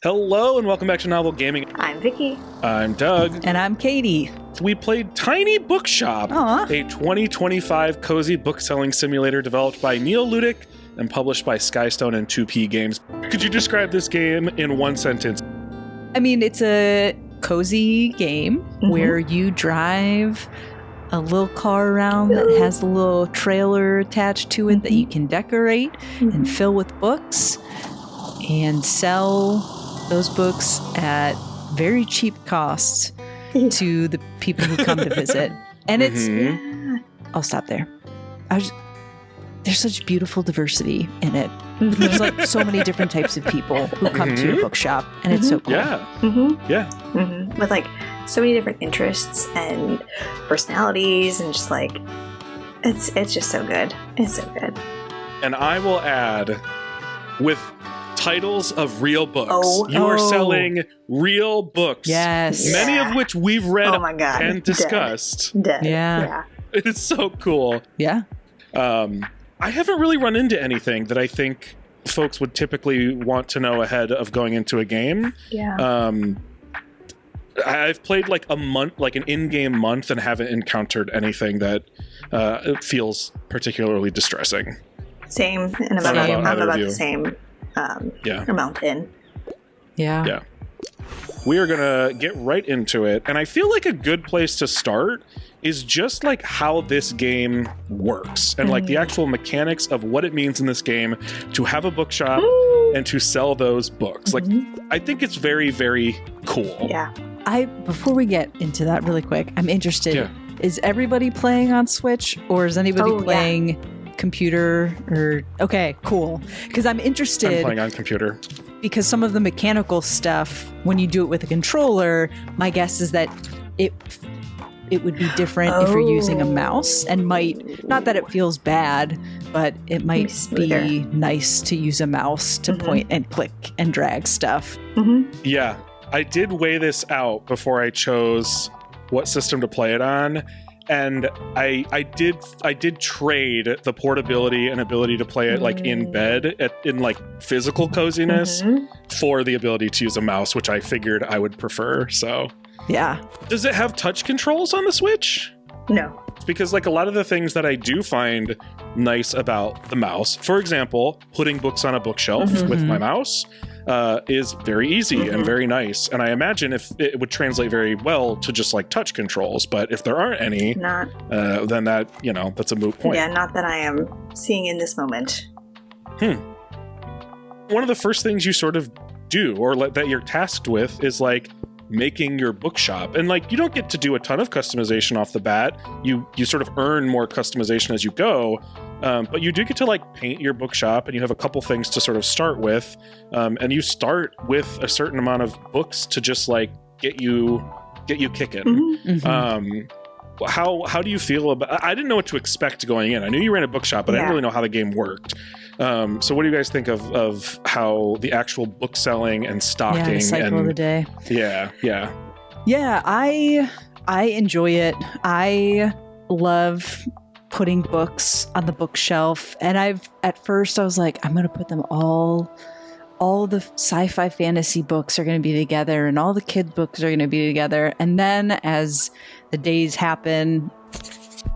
Hello and welcome back to Novel Gaming. I'm Vicki. I'm Doug. And I'm Katie. We played Tiny Bookshop, a 2025 cozy book-selling simulator developed by Neil Ludick and published by Skystone and 2P Games. Could you describe this game in one sentence? I mean, it's a cozy game where you drive a little car around that has a little trailer attached to it that you can decorate and fill with books and sell those books at very cheap costs to the people who come to visit. And it's I'll stop there. There's such beautiful diversity in it. There's like so many different types of people who come to your bookshop, and it's so cool. Yeah. With like so many different interests and personalities, and just like it's just so good. It's so good. And I will add, with titles of real books. You are selling real books. Yes. Many of which we've read and Dead. discussed. Yeah. It's so cool. Yeah. I haven't really run into anything that I think folks would typically want to know ahead of going into a game. Yeah. I've played like a month, like an in-game month, and haven't encountered anything that feels particularly distressing. Same. And I'm about the same amount in. Yeah. We are going to get right into it. And I feel like a good place to start is just like how this game works and like the actual mechanics of what it means in this game to have a bookshop and to sell those books. Like, I think it's very, very cool. Yeah. Before we get into that really quick, I'm interested. Yeah. Is everybody playing on Switch, or is anybody playing computer? Or okay, cool. Because I'm interested. I'm playing on computer. Because some of the mechanical stuff, when you do it with a controller, my guess is that it would be different if you're using a mouse, and might, not that it feels bad, but it might be nice to use a mouse to point and click and drag stuff. Yeah, I did weigh this out before I chose what system to play it on. And I did trade the portability and ability to play it like in bed in like physical coziness for the ability to use a mouse, which I figured I would prefer. So yeah. Does it have touch controls on the Switch? No. Because like a lot of the things that I do find nice about the mouse, for example, putting books on a bookshelf with my mouse, is very easy and very nice. And I imagine if it would translate very well to just like touch controls, but if there aren't any, then that, that's a moot point. Yeah, not that I am seeing in this moment. One of the first things you sort of do, or that you're tasked with, is like making your bookshop. And like, you don't get to do a ton of customization off the bat. You sort of earn more customization as you go. But you do get to like paint your bookshop, and you have a couple things to sort of start with. And you start with a certain amount of books to just like get you kicking. How do you feel about? I didn't know what to expect going in. I knew you ran a bookshop, but I didn't really know how the game worked. So what do you guys think of how the actual book selling and stocking the cycle of the day? Yeah. I enjoy it. I love putting books on the bookshelf, and at first I was like, I'm going to put them all the sci-fi fantasy books are going to be together, and all the kid books are going to be together. And then as the days happen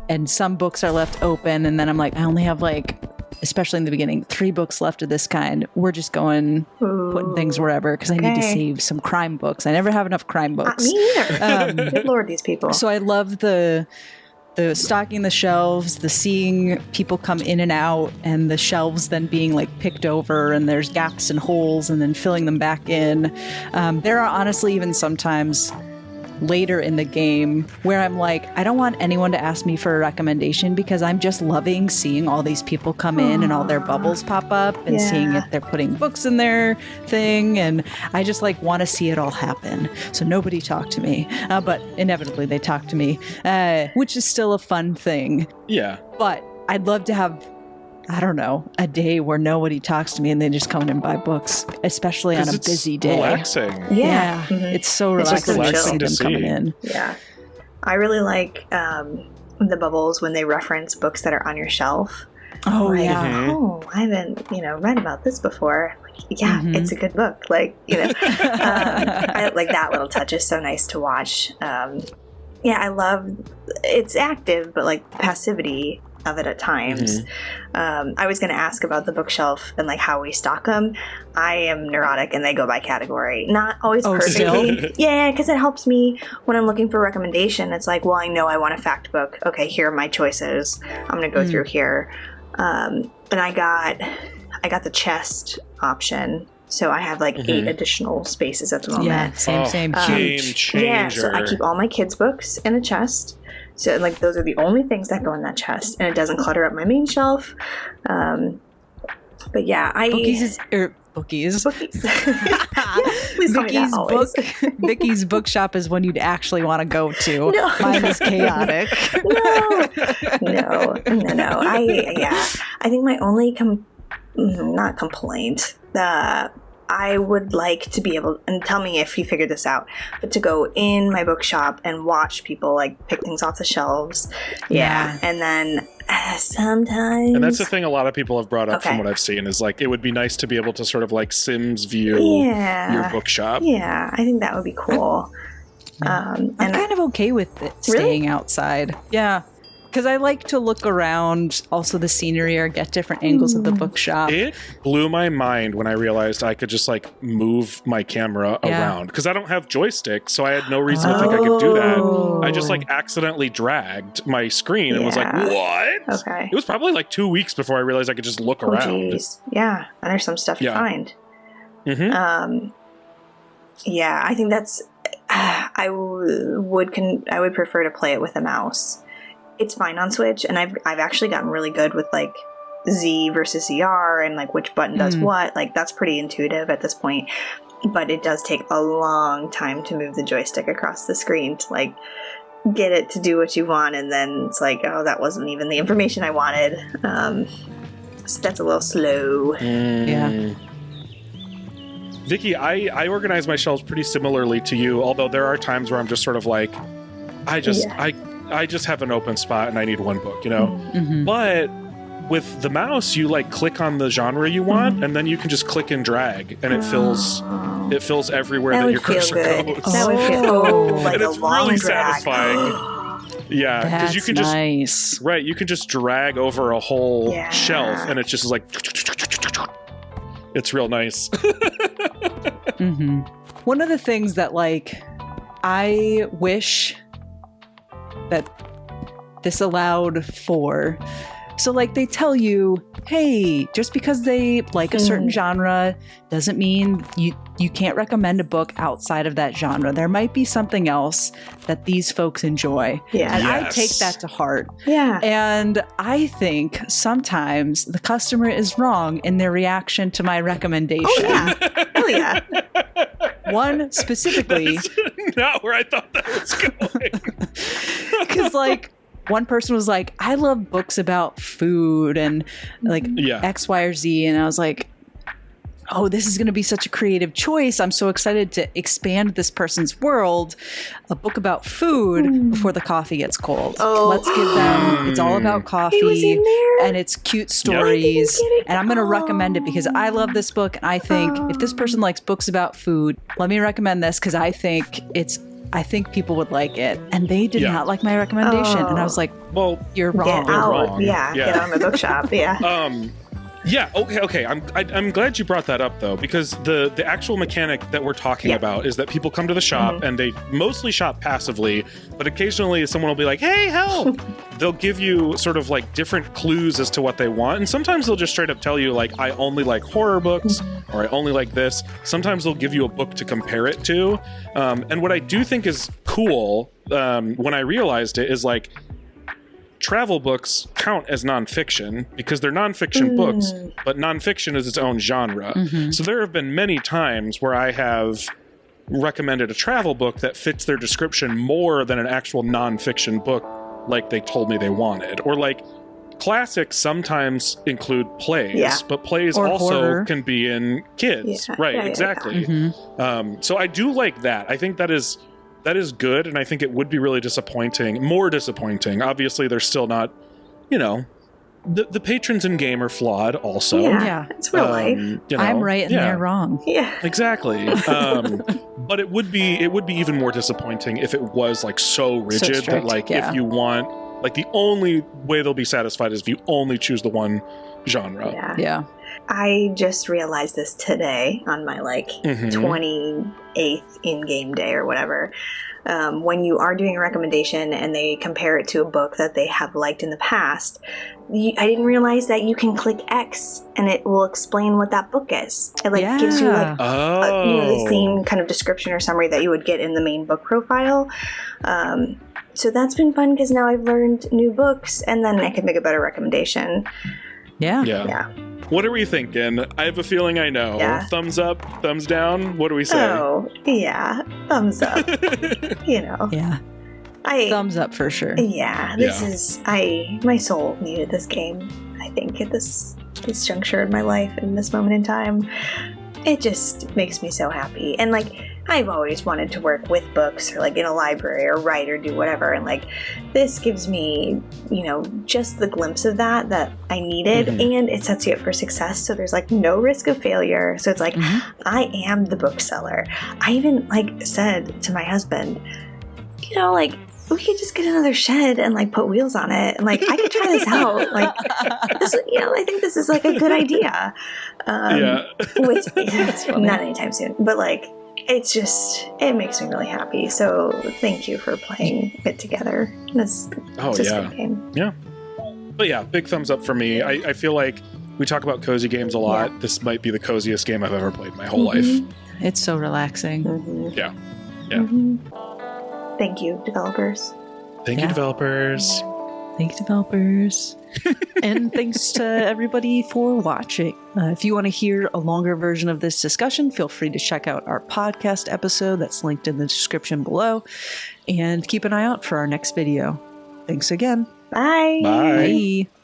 and some books are left open, and then I'm like, I only have like, especially in the beginning, 3 books left of this kind. We're just going putting things wherever, because I need to save some crime books. I never have enough crime books. Me either. Good Lord, these people. So I love the stocking the shelves, the seeing people come in and out, and the shelves then being like picked over, and there's gaps and holes, and then filling them back in. There are honestly even sometimes later in the game where I'm like, I don't want anyone to ask me for a recommendation, because I'm just loving seeing all these people come in and all their bubbles pop up, and seeing if they're putting books in their thing, and I just like want to see it all happen. So nobody talk to me, but inevitably they talk to me, which is still a fun thing. Yeah. But I'd love to have, I don't know, a day where nobody talks to me and they just come in and buy books, especially on a busy day. Relaxing. Yeah. It's so relaxing to see them coming in. Yeah. I really like the bubbles when they reference books that are on your shelf. Oh, like, yeah. oh, I haven't, read about this before. Like, yeah, it's a good book. Like, I, like that little touch is so nice to watch. Yeah, I love, it's active, but like the passivity of it at times. I was going to ask about the bookshelf and like how we stock them. I am neurotic and they go by category. Not always perfectly. Yeah, because it helps me when I'm looking for a recommendation. It's like, well, I know I want a fact book. Okay, here are my choices. I'm going to go through here. And I got the chest option. So I have like 8 additional spaces at the moment. Yeah, same. Game changer. Yeah, so I keep all my kids' books in a chest. So like those are the only things that go in that chest, and it doesn't clutter up my main shelf. But yeah, Bookies. Yes, please call me that always. Vicki's bookshop is one you'd actually want to go to. No. Mine is chaotic. No. I think my only not complaint. I would like to be able, and tell me if you figured this out, but to go in my bookshop and watch people like pick things off the shelves. Yeah. And then sometimes. And that's the thing a lot of people have brought up from what I've seen is like, it would be nice to be able to sort of like Sims view your bookshop. Yeah, I think that would be cool. I'm kind of okay with it staying outside. Yeah. Because I like to look around, also the scenery, or get different angles of the bookshop. It blew my mind when I realized I could just like move my camera around. Because I don't have joysticks, so I had no reason to think I could do that. I just like accidentally dragged my screen and was like, what? Okay. It was probably like 2 weeks before I realized I could just look around. Geez. Yeah, and there's some stuff to find. Yeah, I think that's... I would prefer to play it with a mouse. It's fine on Switch, and I've actually gotten really good with like Z versus ZR and like which button does what. Like that's pretty intuitive at this point, but it does take a long time to move the joystick across the screen to like get it to do what you want, and then it's like, oh, that wasn't even the information I wanted. So that's a little slow. Yeah. Vicki, I organize my shelves pretty similarly to you, although there are times where I'm just sort of like, I just have an open spot and I need one book, But with the mouse, you like click on the genre you want, and then you can just click and drag, and it fills everywhere that your cursor goes. That would feel like and a it's long really drag. satisfying. Yeah, because you can just you can just drag over a whole shelf, and it's just like it's real nice. One of the things that like I wish that this allowed for, so like they tell you, hey, just because they like a certain genre doesn't mean you can't recommend a book outside of that genre. There might be something else that these folks enjoy. Yeah. And I take that to heart. Yeah. And I think sometimes the customer is wrong in their reaction to my recommendation. Oh yeah. One specifically. That's not where I thought that was going. Because like one person was like, I love books about food and like X, Y, or Z. And I was like, oh, this is going to be such a creative choice. I'm so excited to expand this person's world. A book about food before the coffee gets cold. Oh. Let's give them, it's all about coffee and it's cute stories. And I'm going to recommend it because I love this book. And I think if this person likes books about food, let me recommend this because I think people would like it. And they did not like my recommendation. And I was like, well, you're wrong. Get out. Yeah, get out of my bookshop. Yeah. Yeah. Okay. I'm glad you brought that up though, because the actual mechanic that we're talking about is that people come to the shop and they mostly shop passively, but occasionally someone will be like, "Hey, help!" They'll give you sort of like different clues as to what they want, and sometimes they'll just straight up tell you like, "I only like horror books," or "I only like this." Sometimes they'll give you a book to compare it to, and what I do think is cool when I realized it is like, travel books count as nonfiction because they're nonfiction books, but nonfiction is its own genre. So there have been many times where I have recommended a travel book that fits their description more than an actual nonfiction book like they told me they wanted. Or like classics sometimes include plays, but plays or also horror. Can be in kids. Exactly. So I do like that. I think that is good, and I think it would be really more disappointing. Obviously, they're still not, the patrons in game are flawed also. Yeah. It's real life. You know, I'm right and they're wrong. Yeah. Exactly. But it would be even more disappointing if it was like so rigid strict, that like if you want, like the only way they'll be satisfied is if you only choose the one genre. Yeah. I just realized this today on my like 28th in-game day or whatever. When you are doing a recommendation and they compare it to a book that they have liked in the past, I didn't realize that you can click X and it will explain what that book is. It like gives you like the same kind of description or summary that you would get in the main book profile. So that's been fun because now I've learned new books and then I can make a better recommendation. Yeah. What are we thinking? I have a feeling I know. Yeah. Thumbs up, thumbs down? What do we say? Oh, yeah. Thumbs up. You know. Yeah. Thumbs up for sure. Yeah. My soul needed this game, I think, at this juncture in my life and this moment in time. It just makes me so happy. And like, I've always wanted to work with books or like in a library or write or do whatever. And like, this gives me, you know, just the glimpse of that I needed. And it sets you up for success. So there's like no risk of failure. So it's like, I am the bookseller. I even like said to my husband, you know, like, we could just get another shed and like put wheels on it. And like, I could try this out. Like, this, you know, I think this is like a good idea. Which not anytime soon, but like, it makes me really happy. So thank you for playing it together. It's just a good game. Yeah. But yeah, big thumbs up for me. I feel like we talk about cozy games a lot. Yeah. This might be the coziest game I've ever played my whole life. It's so relaxing. Yeah. Thank you, developers. Thank you, developers. Thanks, developers. And thanks to everybody for watching. If you want to hear a longer version of this discussion, feel free to check out our podcast episode that's linked in the description below. And keep an eye out for our next video. Thanks again. Bye. Bye. Bye.